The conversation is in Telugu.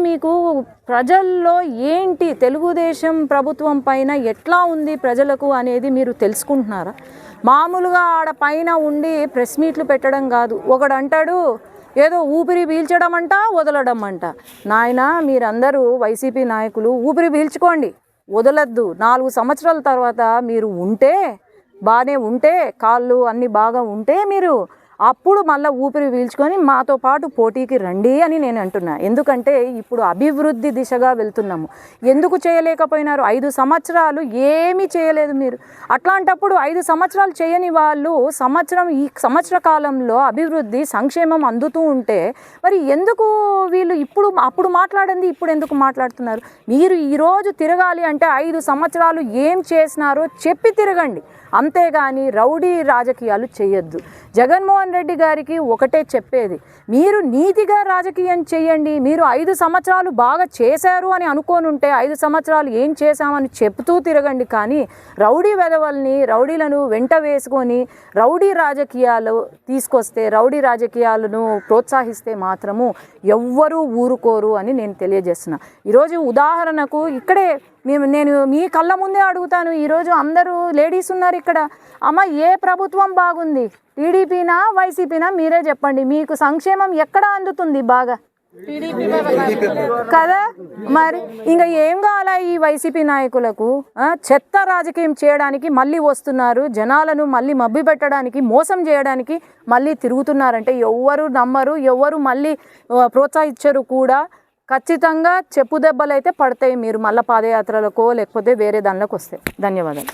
మీకు ప్రజల్లో ఏంటి, తెలుగుదేశం ప్రభుత్వం పైన ఎట్లా ఉంది ప్రజలకు అనేది మీరు తెలుసుకుంటున్నారా? మామూలుగా ఆడ పైన ఉండి ప్రెస్ మీట్లు పెట్టడం కాదు. ఒకడు అంటాడు ఏదో ఊపిరి పీల్చడం అంట, వదలడం అంట. నాయన మీరందరూ వైసీపీ నాయకులు ఊపిరి పీల్చుకోండి, వదలద్దు. 4 సంవత్సరాల తర్వాత మీరు ఉంటే, బాగానే ఉంటే, కాళ్ళు అన్నీ బాగా ఉంటే మీరు అప్పుడు మళ్ళీ ఊపిరి పీల్చుకొని మాతో పాటు పోటీకి రండి అని నేను అంటున్నా. ఎందుకంటే ఇప్పుడు అభివృద్ధి దిశగా వెళ్తున్నాము. ఎందుకు చేయలేకపోయినారు? 5 సంవత్సరాలు ఏమీ చేయలేదు మీరు. అట్లాంటప్పుడు 5 సంవత్సరాలు చేయని వాళ్ళు ఈ సంవత్సర కాలంలో అభివృద్ధి సంక్షేమం అందుతూ ఉంటే మరి ఎందుకు వీళ్ళు అప్పుడు మాట్లాడింది ఇప్పుడు ఎందుకు మాట్లాడుతున్నారు? మీరు ఈరోజు తిరగాలి అంటే 5 సంవత్సరాలు ఏం చేసినారో చెప్పి తిరగండి, అంతేగాని రౌడీ రాజకీయాలు చేయొద్దు. జగన్మోహన్ రెడ్డి గారికి ఒకటే చెప్పేది, మీరు నీతిగా రాజకీయం చేయండి. మీరు 5 సంవత్సరాలు బాగా చేశారు అని అనుకోనుంటే 5 సంవత్సరాలు ఏం చేశామని చెప్తూ తిరగండి. కానీ రౌడీ రౌడీలను వెంట వేసుకొని రౌడీ రాజకీయాలు తీసుకొస్తే, రౌడీ రాజకీయాలను ప్రోత్సహిస్తే మాత్రము ఎవ్వరూ ఊరుకోరు అని నేను తెలియజేస్తున్నా. ఈరోజు ఉదాహరణకు ఇక్కడే నేను మీ కళ్ళ ముందే అడుగుతాను. ఈరోజు అందరూ లేడీస్ ఉన్నారు ఇక్కడ. అమ్మ, ఏ ప్రభుత్వం బాగుంది? టీడీపీనా వైసీపీనా? మీరే చెప్పండి. మీకు సంక్షేమం ఎక్కడ అందుతుంది బాగా? కదా. మరి ఇంకా ఏం కావాలా ఈ వైసీపీ నాయకులకు? చెత్త రాజకీయం చేయడానికి మళ్ళీ వస్తున్నారు, జనాలను మళ్ళీ మభ్య పెట్టడానికి, మోసం చేయడానికి మళ్ళీ తిరుగుతున్నారంటే ఎవ్వరు నమ్మరు, ఎవ్వరు మళ్ళీ ప్రోత్సహించరు కూడా. ఖచ్చితంగా చెప్పు దెబ్బలు అయితే పడతాయి మీరు మళ్ళీ పాదయాత్రలకో లేకపోతే వేరే దానిలోకి వస్తాయి. ధన్యవాదాలు.